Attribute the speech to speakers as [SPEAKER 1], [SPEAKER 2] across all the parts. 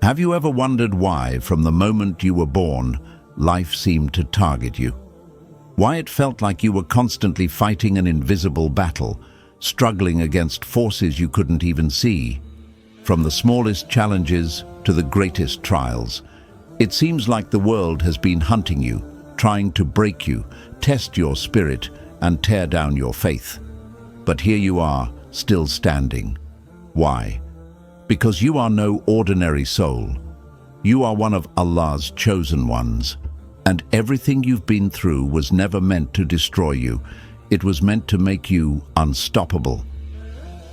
[SPEAKER 1] Have you ever wondered why, from the moment you were born, life seemed to target you? Why it felt like you were constantly fighting an invisible battle, struggling against forces you couldn't even see? From the smallest challenges to the greatest trials, it seems like the world has been hunting you, trying to break you, test your spirit, and tear down your faith. But here you are, still standing. Why? Because you are no ordinary soul. You are one of Allah's chosen ones, and everything you've been through was never meant to destroy you. It was meant to make you unstoppable.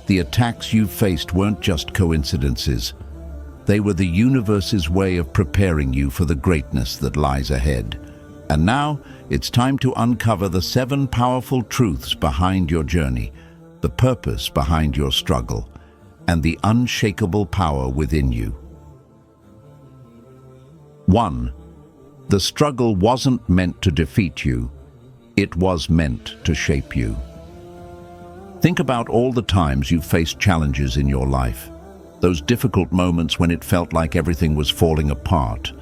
[SPEAKER 1] The attacks you faced weren't just coincidences. They were the universe's way of preparing you for the greatness that lies ahead. And now, it's time to uncover the 7 powerful truths behind your journey, the purpose behind your struggle, and the unshakable power within you. 1. The struggle wasn't meant to defeat you. It was meant to shape you. Think about all the times you've faced challenges in your life. Those difficult moments when it felt like everything was falling apart,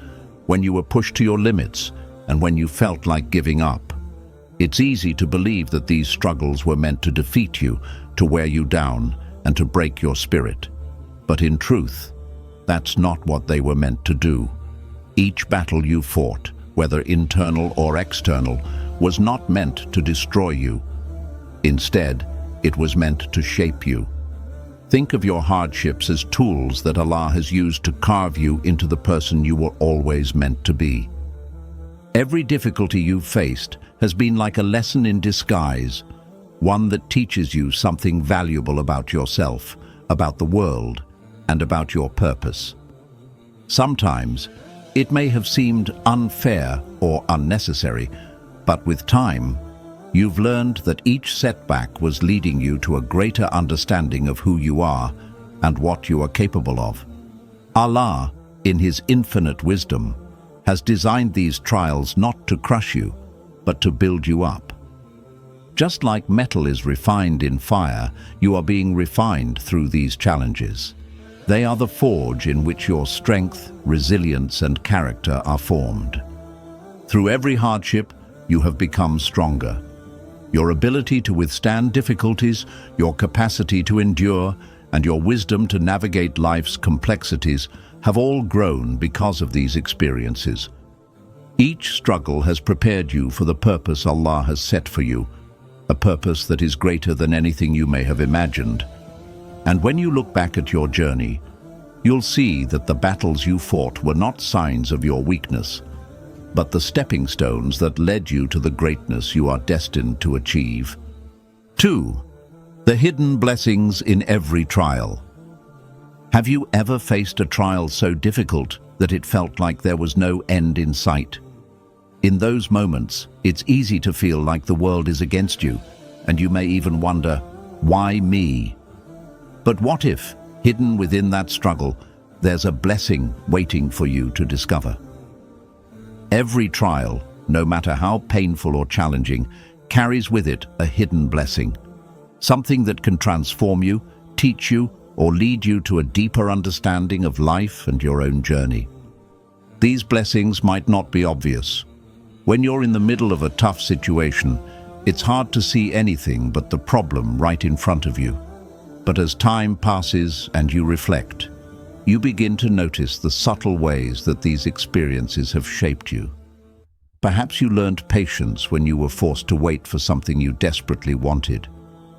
[SPEAKER 1] when you were pushed to your limits, and when you felt like giving up. It's easy to believe that these struggles were meant to defeat you, to wear you down, and to break your spirit. But in truth, that's not what they were meant to do. Each battle you fought, whether internal or external, was not meant to destroy you. Instead, it was meant to shape you. Think of your hardships as tools that Allah has used to carve you into the person you were always meant to be. Every difficulty you've faced has been like a lesson in disguise, one that teaches you something valuable about yourself, about the world, and about your purpose. Sometimes, it may have seemed unfair or unnecessary, but with time, you've learned that each setback was leading you to a greater understanding of who you are and what you are capable of. Allah, in His infinite wisdom, has designed these trials not to crush you, but to build you up. Just like metal is refined in fire, you are being refined through these challenges. They are the forge in which your strength, resilience, and character are formed. Through every hardship, you have become stronger. Your ability to withstand difficulties, your capacity to endure, and your wisdom to navigate life's complexities have all grown because of these experiences. Each struggle has prepared you for the purpose Allah has set for you, a purpose that is greater than anything you may have imagined. And when you look back at your journey, you'll see that the battles you fought were not signs of your weakness, but the stepping stones that led you to the greatness you are destined to achieve. 2. The hidden blessings in every trial. Have you ever faced a trial so difficult that it felt like there was no end in sight? In those moments, it's easy to feel like the world is against you, and you may even wonder, why me? But what if, hidden within that struggle, there's a blessing waiting for you to discover? Every trial, no matter how painful or challenging, carries with it a hidden blessing. Something that can transform you, teach you, or lead you to a deeper understanding of life and your own journey. These blessings might not be obvious. When you're in the middle of a tough situation, it's hard to see anything but the problem right in front of you. But as time passes and you reflect, you begin to notice the subtle ways that these experiences have shaped you. Perhaps you learned patience when you were forced to wait for something you desperately wanted.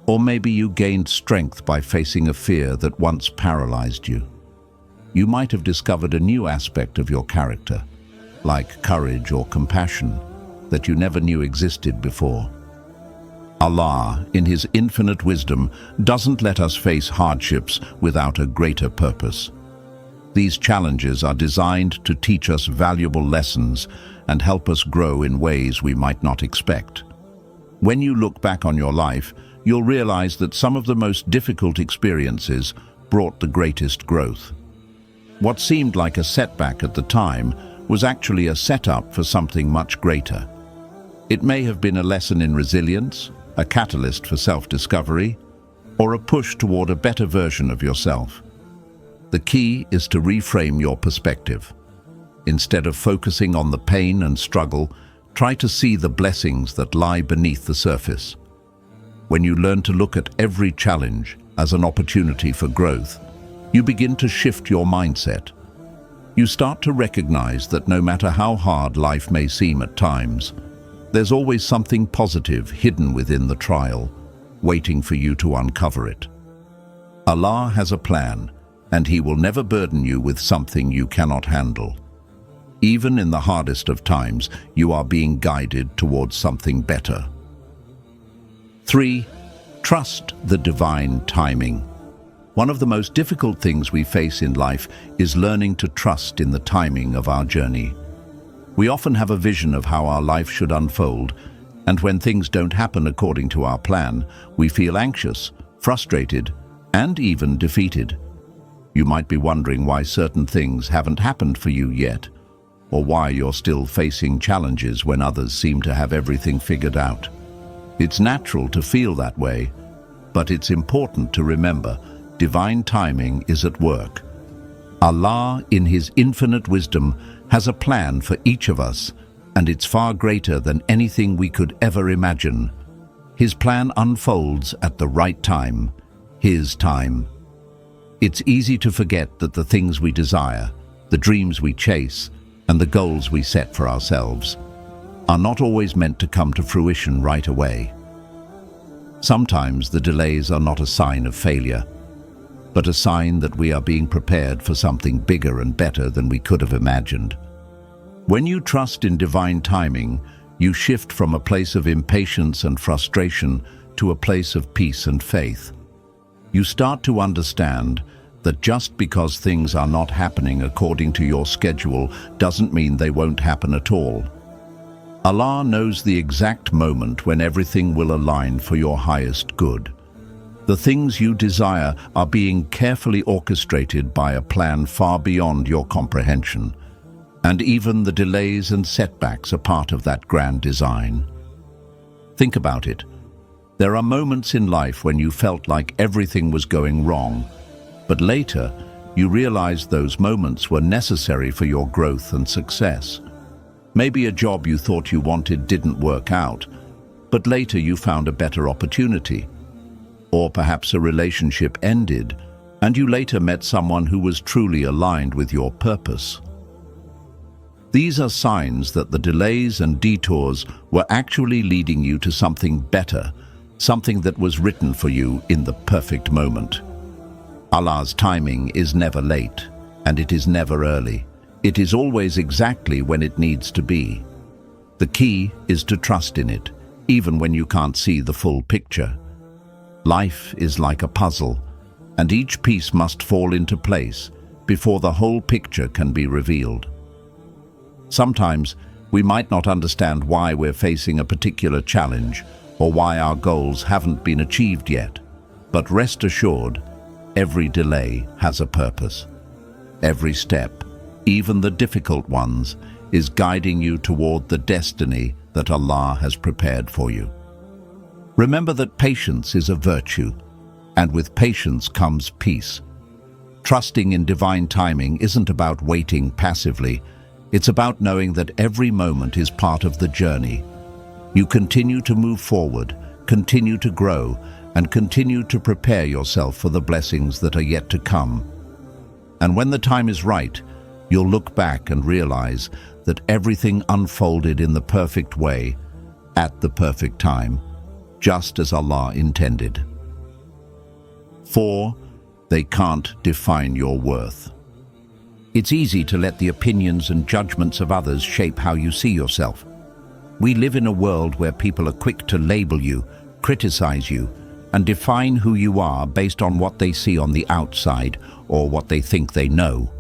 [SPEAKER 1] Or maybe you gained strength by facing a fear that once paralyzed you. You might have discovered a new aspect of your character, like courage or compassion, that you never knew existed before. Allah, in His infinite wisdom, doesn't let us face hardships without a greater purpose. These challenges are designed to teach us valuable lessons and help us grow in ways we might not expect. When you look back on your life, you'll realize that some of the most difficult experiences brought the greatest growth. What seemed like a setback at the time was actually a setup for something much greater. It may have been a lesson in resilience, a catalyst for self-discovery, or a push toward a better version of yourself. The key is to reframe your perspective. Instead of focusing on the pain and struggle, try to see the blessings that lie beneath the surface. When you learn to look at every challenge as an opportunity for growth, you begin to shift your mindset. You start to recognize that no matter how hard life may seem at times, there's always something positive hidden within the trial, waiting for you to uncover it. Allah has a plan, and He will never burden you with something you cannot handle. Even in the hardest of times, you are being guided towards something better. 3. Trust the divine timing. One of the most difficult things we face in life is learning to trust in the timing of our journey. We often have a vision of how our life should unfold, and when things don't happen according to our plan, we feel anxious, frustrated, and even defeated. You might be wondering why certain things haven't happened for you yet, or why you're still facing challenges when others seem to have everything figured out. It's natural to feel that way, but it's important to remember divine timing is at work. Allah, in His infinite wisdom, has a plan for each of us, and it's far greater than anything we could ever imagine. His plan unfolds at the right time, His time. It's easy to forget that the things we desire, the dreams we chase, and the goals we set for ourselves are not always meant to come to fruition right away. Sometimes the delays are not a sign of failure, but a sign that we are being prepared for something bigger and better than we could have imagined. When you trust in divine timing, you shift from a place of impatience and frustration to a place of peace and faith. You start to understand that just because things are not happening according to your schedule doesn't mean they won't happen at all. Allah knows the exact moment when everything will align for your highest good. The things you desire are being carefully orchestrated by a plan far beyond your comprehension, and even the delays and setbacks are part of that grand design. Think about it. There are moments in life when you felt like everything was going wrong, but later you realized those moments were necessary for your growth and success. Maybe a job you thought you wanted didn't work out, but later you found a better opportunity. Or perhaps a relationship ended, and you later met someone who was truly aligned with your purpose. These are signs that the delays and detours were actually leading you to something better, something that was written for you in the perfect moment. Allah's timing is never late, and it is never early. It is always exactly when it needs to be. The key is to trust in it, even when you can't see the full picture. Life is like a puzzle, and each piece must fall into place before the whole picture can be revealed. Sometimes we might not understand why we're facing a particular challenge or why our goals haven't been achieved yet, but rest assured, every delay has a purpose. Every step, even the difficult ones, is guiding you toward the destiny that Allah has prepared for you. Remember that patience is a virtue, and with patience comes peace. Trusting in divine timing isn't about waiting passively. It's about knowing that every moment is part of the journey. You continue to move forward, continue to grow, and continue to prepare yourself for the blessings that are yet to come. And when the time is right, you'll look back and realize that everything unfolded in the perfect way, at the perfect time, just as Allah intended. 4. They can't define your worth. It's easy to let the opinions and judgments of others shape how you see yourself. We live in a world where people are quick to label you, criticize you, and define who you are based on what they see on the outside or what they think they know.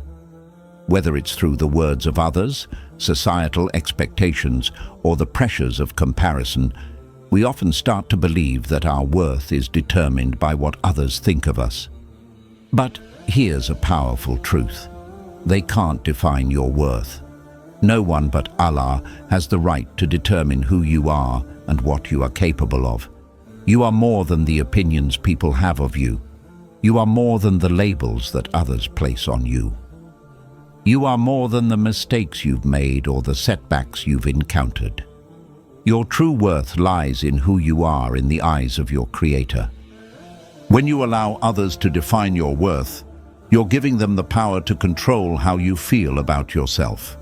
[SPEAKER 1] Whether it's through the words of others, societal expectations, or the pressures of comparison, we often start to believe that our worth is determined by what others think of us. But here's a powerful truth. They can't define your worth. No one but Allah has the right to determine who you are and what you are capable of. You are more than the opinions people have of you. You are more than the labels that others place on you. You are more than the mistakes you've made or the setbacks you've encountered. Your true worth lies in who you are in the eyes of your Creator. When you allow others to define your worth, you're giving them the power to control how you feel about yourself.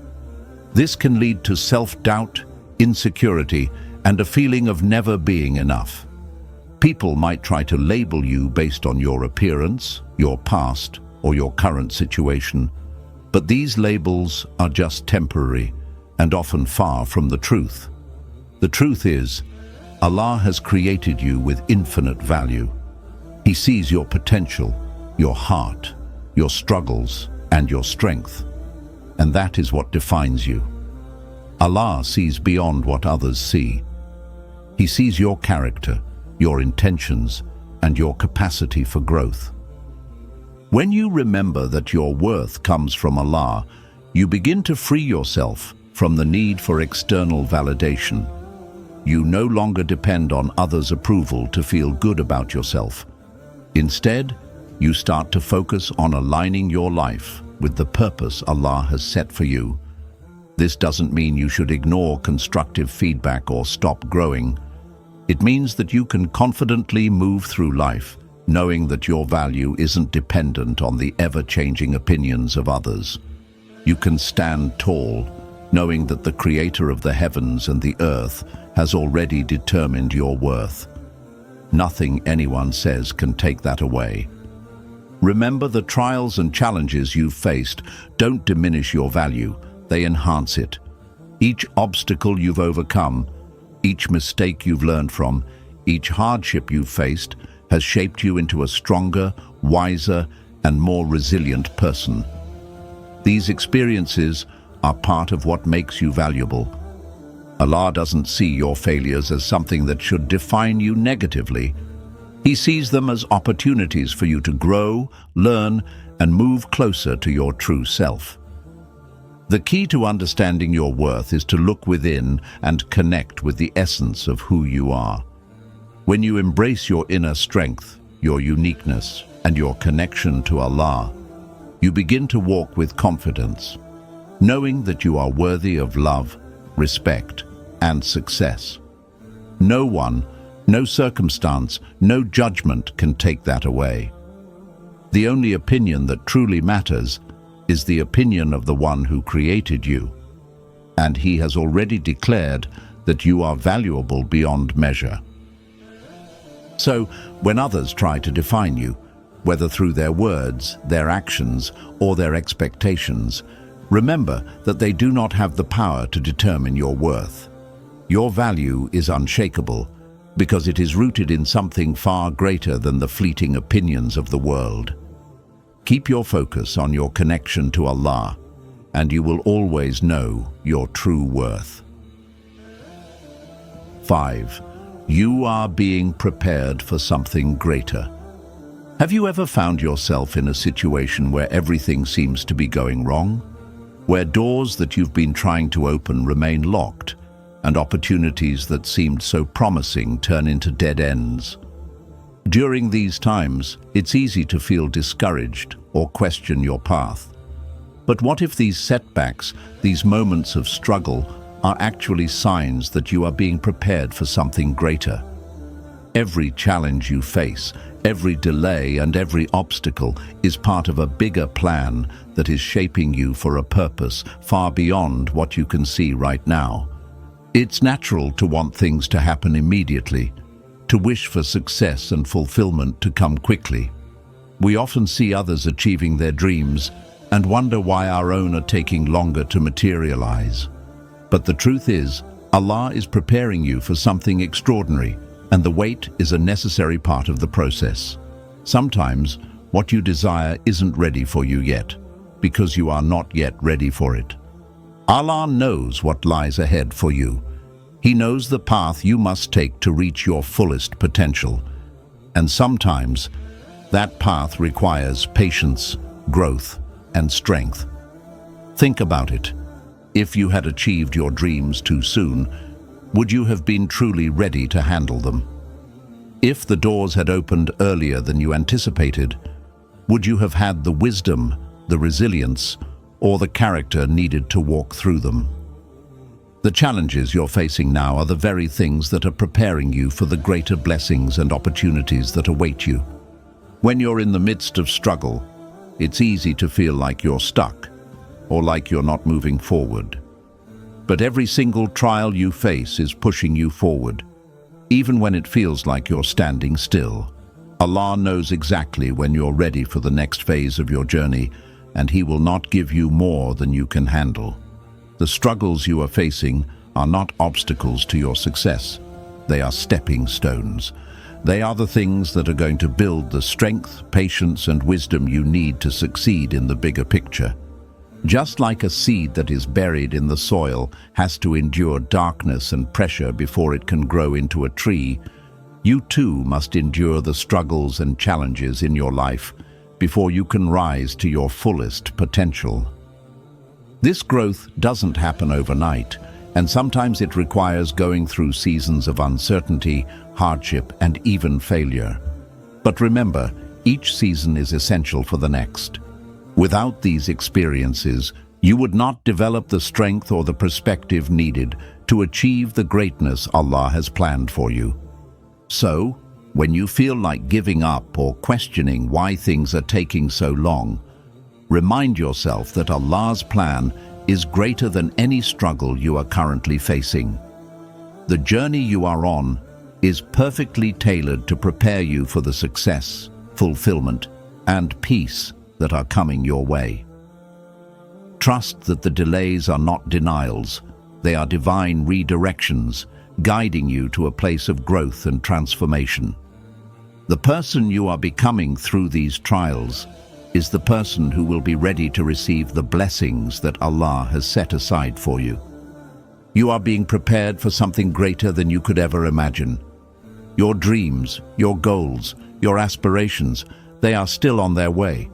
[SPEAKER 1] This can lead to self-doubt, insecurity, and a feeling of never being enough. People might try to label you based on your appearance, your past, or your current situation, but these labels are just temporary and often far from the truth. The truth is, Allah has created you with infinite value. He sees your potential, your heart, your struggles, and your strength. And that is what defines you. Allah sees beyond what others see. He sees your character, your intentions, and your capacity for growth. When you remember that your worth comes from Allah, you begin to free yourself from the need for external validation. You no longer depend on others' approval to feel good about yourself. Instead, you start to focus on aligning your life with the purpose Allah has set for you. This doesn't mean you should ignore constructive feedback or stop growing. It means that you can confidently move through life, knowing that your value isn't dependent on the ever-changing opinions of others. You can stand tall, knowing that the Creator of the heavens and the earth has already determined your worth. Nothing anyone says can take that away. Remember, the trials and challenges you've faced don't diminish your value, they enhance it. Each obstacle you've overcome, each mistake you've learned from, each hardship you've faced has shaped you into a stronger, wiser, and more resilient person. These experiences are part of what makes you valuable. Allah doesn't see your failures as something that should define you negatively. He sees them as opportunities for you to grow, learn, and move closer to your true self. The key to understanding your worth is to look within and connect with the essence of who you are. When you embrace your inner strength, your uniqueness, and your connection to Allah, you begin to walk with confidence, knowing that you are worthy of love, respect, and success. No one, no circumstance, no judgment can take that away. The only opinion that truly matters is the opinion of the one who created you, and He has already declared that you are valuable beyond measure. So, when others try to define you, whether through their words, their actions, or their expectations, remember that they do not have the power to determine your worth. Your value is unshakable because it is rooted in something far greater than the fleeting opinions of the world. Keep your focus on your connection to Allah, and you will always know your true worth. 5. You are being prepared for something greater. Have you ever found yourself in a situation where everything seems to be going wrong? Where doors that you've been trying to open remain locked, and opportunities that seemed so promising turn into dead ends? During these times, it's easy to feel discouraged or question your path. But what if these setbacks, these moments of struggle, are actually signs that you are being prepared for something greater? Every challenge you face, every delay and every obstacle is part of a bigger plan that is shaping you for a purpose far beyond what you can see right now. It's natural to want things to happen immediately, to wish for success and fulfillment to come quickly. We often see others achieving their dreams and wonder why our own are taking longer to materialize. But the truth is, Allah is preparing you for something extraordinary, and the wait is a necessary part of the process. Sometimes, what you desire isn't ready for you yet, because you are not yet ready for it. Allah knows what lies ahead for you. He knows the path you must take to reach your fullest potential. And sometimes, that path requires patience, growth, and strength. Think about it. If you had achieved your dreams too soon, would you have been truly ready to handle them? If the doors had opened earlier than you anticipated, Would you have had the wisdom, the resilience, or the character needed to walk through them? The challenges you're facing now are the very things that are preparing you for the greater blessings and opportunities that await you. When you're in the midst of struggle, it's easy to feel like you're stuck or like you're not moving forward. But every single trial you face is pushing you forward, even when it feels like you're standing still. Allah knows exactly when you're ready for the next phase of your journey, and He will not give you more than you can handle. The struggles you are facing are not obstacles to your success. They are stepping stones. They are the things that are going to build the strength, patience, and wisdom you need to succeed in the bigger picture. Just like a seed that is buried in the soil has to endure darkness and pressure before it can grow into a tree, you too must endure the struggles and challenges in your life before you can rise to your fullest potential. This growth doesn't happen overnight, and sometimes it requires going through seasons of uncertainty, hardship, and even failure. But remember, each season is essential for the next. Without these experiences, you would not develop the strength or the perspective needed to achieve the greatness Allah has planned for you. So, when you feel like giving up or questioning why things are taking so long, remind yourself that Allah's plan is greater than any struggle you are currently facing. The journey you are on is perfectly tailored to prepare you for the success, fulfillment, and peace that are coming your way. Trust that the delays are not denials, they are divine redirections, guiding you to a place of growth and transformation. The person you are becoming through these trials is the person who will be ready to receive the blessings that Allah has set aside for you. You are being prepared for something greater than you could ever imagine. Your dreams, your goals, your aspirations, they are still on their way.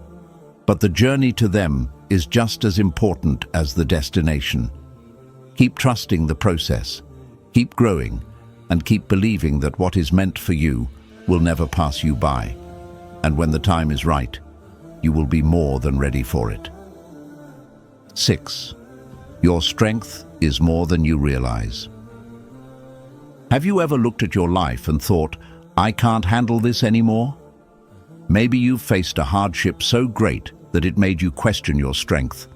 [SPEAKER 1] But the journey to them is just as important as the destination. Keep trusting the process, keep growing, and keep believing that what is meant for you will never pass you by. And when the time is right, you will be more than ready for it. 6. Your strength is more than you realize. Have you ever looked at your life and thought, I can't handle this anymore? Maybe you've faced a hardship so great that it made you question your strength.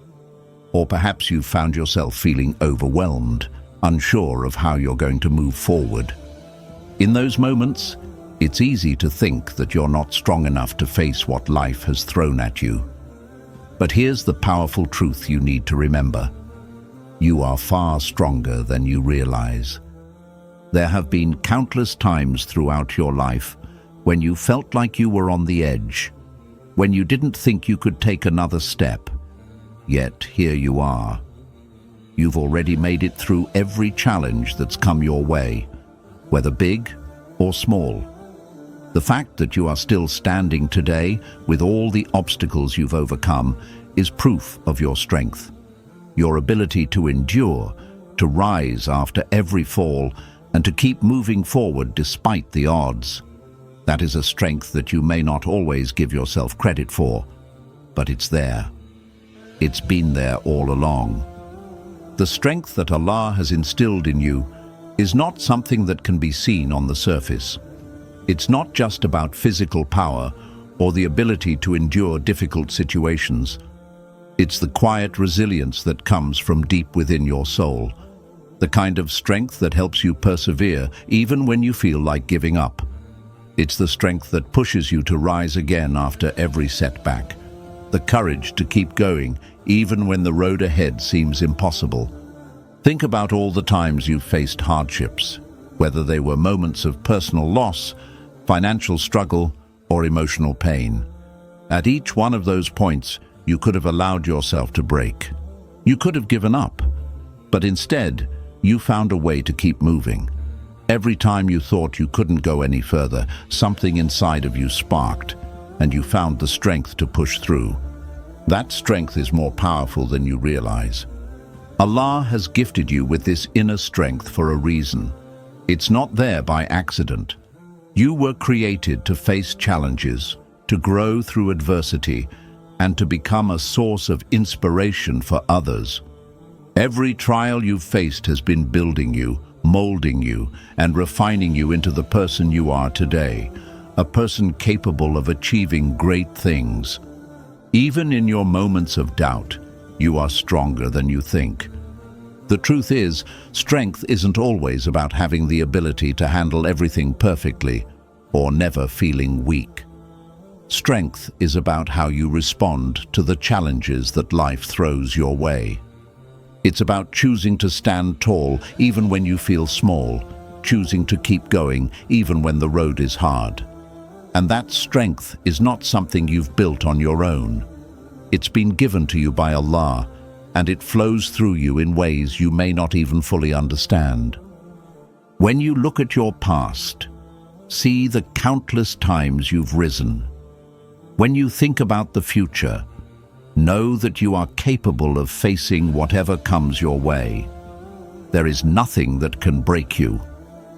[SPEAKER 1] Or perhaps you've found yourself feeling overwhelmed, unsure of how you're going to move forward. In those moments, it's easy to think that you're not strong enough to face what life has thrown at you. But here's the powerful truth you need to remember. You are far stronger than you realize. There have been countless times throughout your life when you felt like you were on the edge, when you didn't think you could take another step. Yet here you are. You've already made it through every challenge that's come your way, whether big or small. The fact that you are still standing today with all the obstacles you've overcome is proof of your strength. Your ability to endure, to rise after every fall, and to keep moving forward despite the odds. That is a strength that you may not always give yourself credit for, but it's there. It's been there all along. The strength that Allah has instilled in you is not something that can be seen on the surface. It's not just about physical power or the ability to endure difficult situations. It's the quiet resilience that comes from deep within your soul, the kind of strength that helps you persevere even when you feel like giving up. It's the strength that pushes you to rise again after every setback, the courage to keep going even when the road ahead seems impossible. Think about all the times you've faced hardships, whether they were moments of personal loss, financial struggle, or emotional pain. At each one of those points, you could have allowed yourself to break. You could have given up, but instead, you found a way to keep moving. Every time you thought you couldn't go any further, something inside of you sparked, and you found the strength to push through. That strength is more powerful than you realize. Allah has gifted you with this inner strength for a reason. It's not there by accident. You were created to face challenges, to grow through adversity, and to become a source of inspiration for others. Every trial you've faced has been building you, molding you, and refining you into the person you are today, a person capable of achieving great things. Even in your moments of doubt, you are stronger than you think. The truth is, strength isn't always about having the ability to handle everything perfectly or never feeling weak. Strength is about how you respond to the challenges that life throws your way. It's about choosing to stand tall even when you feel small, choosing to keep going even when the road is hard. And that strength is not something you've built on your own. It's been given to you by Allah, and it flows through you in ways you may not even fully understand. When you look at your past, see the countless times you've risen. When you think about the future, know that you are capable of facing whatever comes your way. There is nothing that can break you,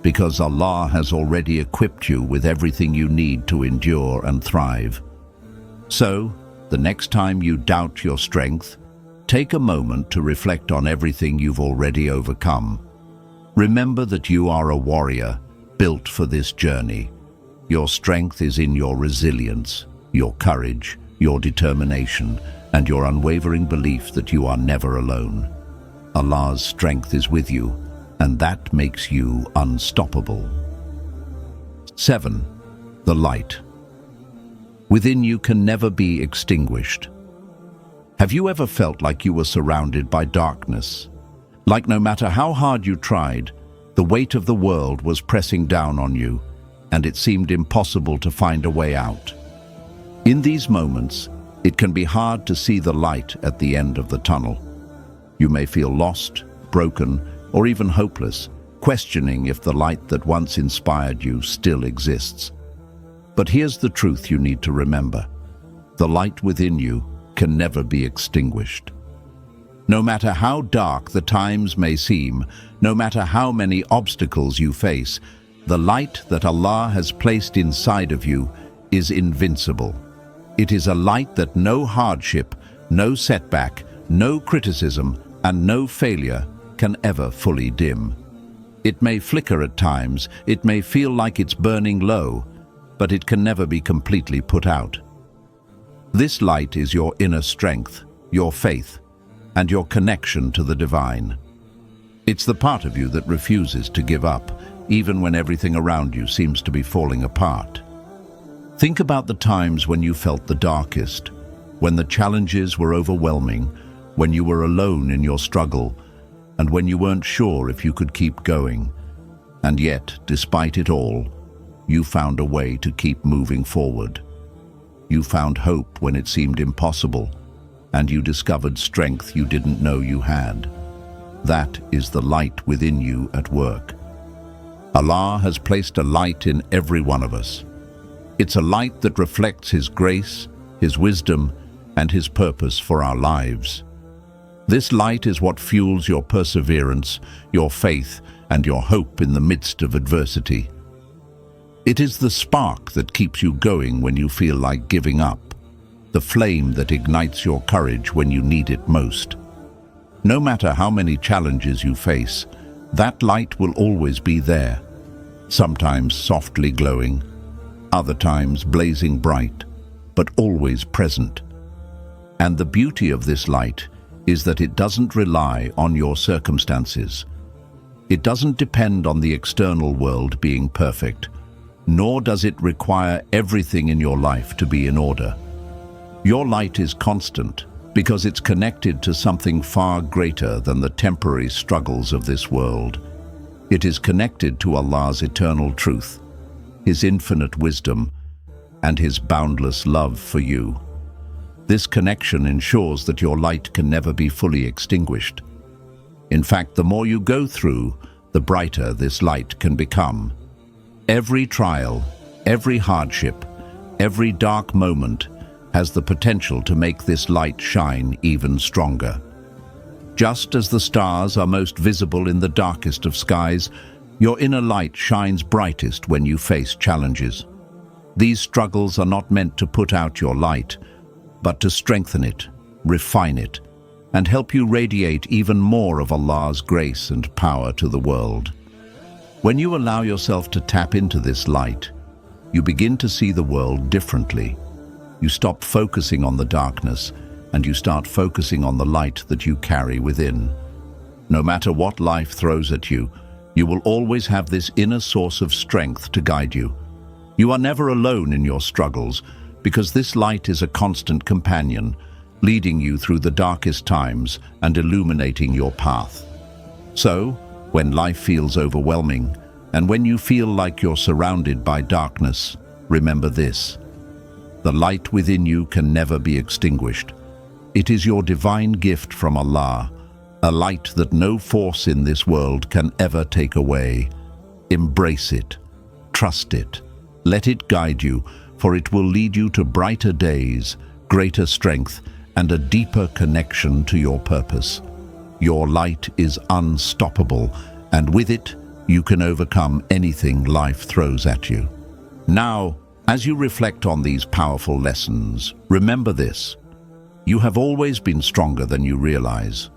[SPEAKER 1] because Allah has already equipped you with everything you need to endure and thrive. So, the next time you doubt your strength, take a moment to reflect on everything you've already overcome. Remember that you are a warrior, built for this journey. Your strength is in your resilience, your courage, your determination, and your unwavering belief that you are never alone. Allah's strength is with you, and that makes you unstoppable. 7. The light. Within you can never be extinguished. Have you ever felt like you were surrounded by darkness? Like no matter how hard you tried, the weight of the world was pressing down on you, and it seemed impossible to find a way out. In these moments, it can be hard to see the light at the end of the tunnel. You may feel lost, broken, or even hopeless, questioning if the light that once inspired you still exists. But here's the truth you need to remember. The light within you can never be extinguished. No matter how dark the times may seem, no matter how many obstacles you face, the light that Allah has placed inside of you is invincible. It is a light that no hardship, no setback, no criticism, and no failure can ever fully dim. It may flicker at times, it may feel like it's burning low, but it can never be completely put out. This light is your inner strength, your faith, and your connection to the divine. It's the part of you that refuses to give up, even when everything around you seems to be falling apart. Think about the times when you felt the darkest, when the challenges were overwhelming, when you were alone in your struggle, and when you weren't sure if you could keep going. And yet, despite it all, you found a way to keep moving forward. You found hope when it seemed impossible, and you discovered strength you didn't know you had. That is the light within you at work. Allah has placed a light in every one of us. It's a light that reflects His grace, His wisdom, and His purpose for our lives. This light is what fuels your perseverance, your faith, and your hope in the midst of adversity. It is the spark that keeps you going when you feel like giving up, the flame that ignites your courage when you need it most. No matter how many challenges you face, that light will always be there, sometimes softly glowing, other times blazing bright, but always present. And the beauty of this light is that it doesn't rely on your circumstances. It doesn't depend on the external world being perfect, nor does it require everything in your life to be in order. Your light is constant because it's connected to something far greater than the temporary struggles of this world. It is connected to Allah's eternal truth, His infinite wisdom, and His boundless love for you. This connection ensures that your light can never be fully extinguished. In fact, the more you go through, the brighter this light can become. Every trial, every hardship, every dark moment has the potential to make this light shine even stronger. Just as the stars are most visible in the darkest of skies, your inner light shines brightest when you face challenges. These struggles are not meant to put out your light, but to strengthen it, refine it, and help you radiate even more of Allah's grace and power to the world. When you allow yourself to tap into this light, you begin to see the world differently. You stop focusing on the darkness, and you start focusing on the light that you carry within. No matter what life throws at you, you will always have this inner source of strength to guide you. You are never alone in your struggles, because this light is a constant companion, leading you through the darkest times and illuminating your path. So, when life feels overwhelming, and when you feel like you're surrounded by darkness, remember this: the light within you can never be extinguished. It is your divine gift from Allah, a light that no force in this world can ever take away. Embrace it, trust it, let it guide you, for it will lead you to brighter days, greater strength, and a deeper connection to your purpose. Your light is unstoppable, and with it, you can overcome anything life throws at you. Now, as you reflect on these powerful lessons, remember this: you have always been stronger than you realize,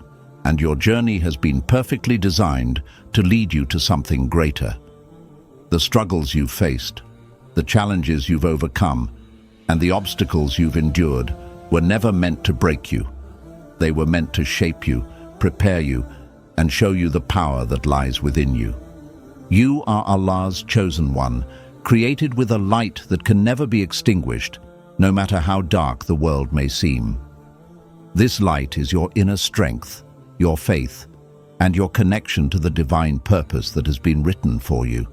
[SPEAKER 1] and your journey has been perfectly designed to lead you to something greater. The struggles you've faced, the challenges you've overcome, and the obstacles you've endured were never meant to break you. They were meant to shape you, prepare you, and show you the power that lies within you. You are Allah's chosen one, created with a light that can never be extinguished, no matter how dark the world may seem. This light is your inner strength, your faith, and your connection to the divine purpose that has been written for you.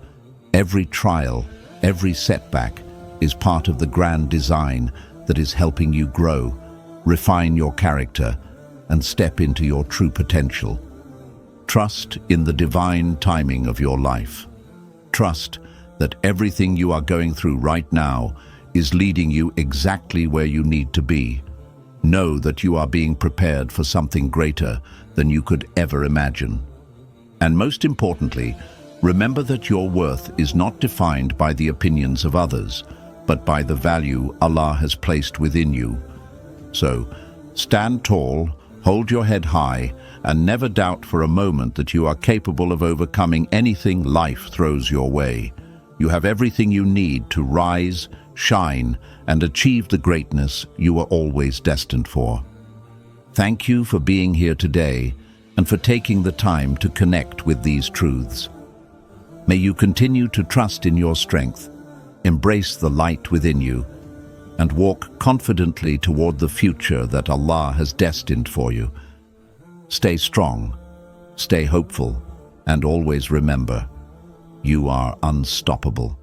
[SPEAKER 1] Every trial, every setback is part of the grand design that is helping you grow, refine your character, and step into your true potential. Trust in the divine timing of your life. Trust that everything you are going through right now is leading you exactly where you need to be. Know that you are being prepared for something greater than you could ever imagine. And most importantly, remember that your worth is not defined by the opinions of others, but by the value Allah has placed within you. So, stand tall, hold your head high, and never doubt for a moment that you are capable of overcoming anything life throws your way. You have everything you need to rise, shine, and achieve the greatness you were always destined for. Thank you for being here today and for taking the time to connect with these truths. May you continue to trust in your strength, embrace the light within you, and walk confidently toward the future that Allah has destined for you. Stay strong, stay hopeful, and always remember, you are unstoppable.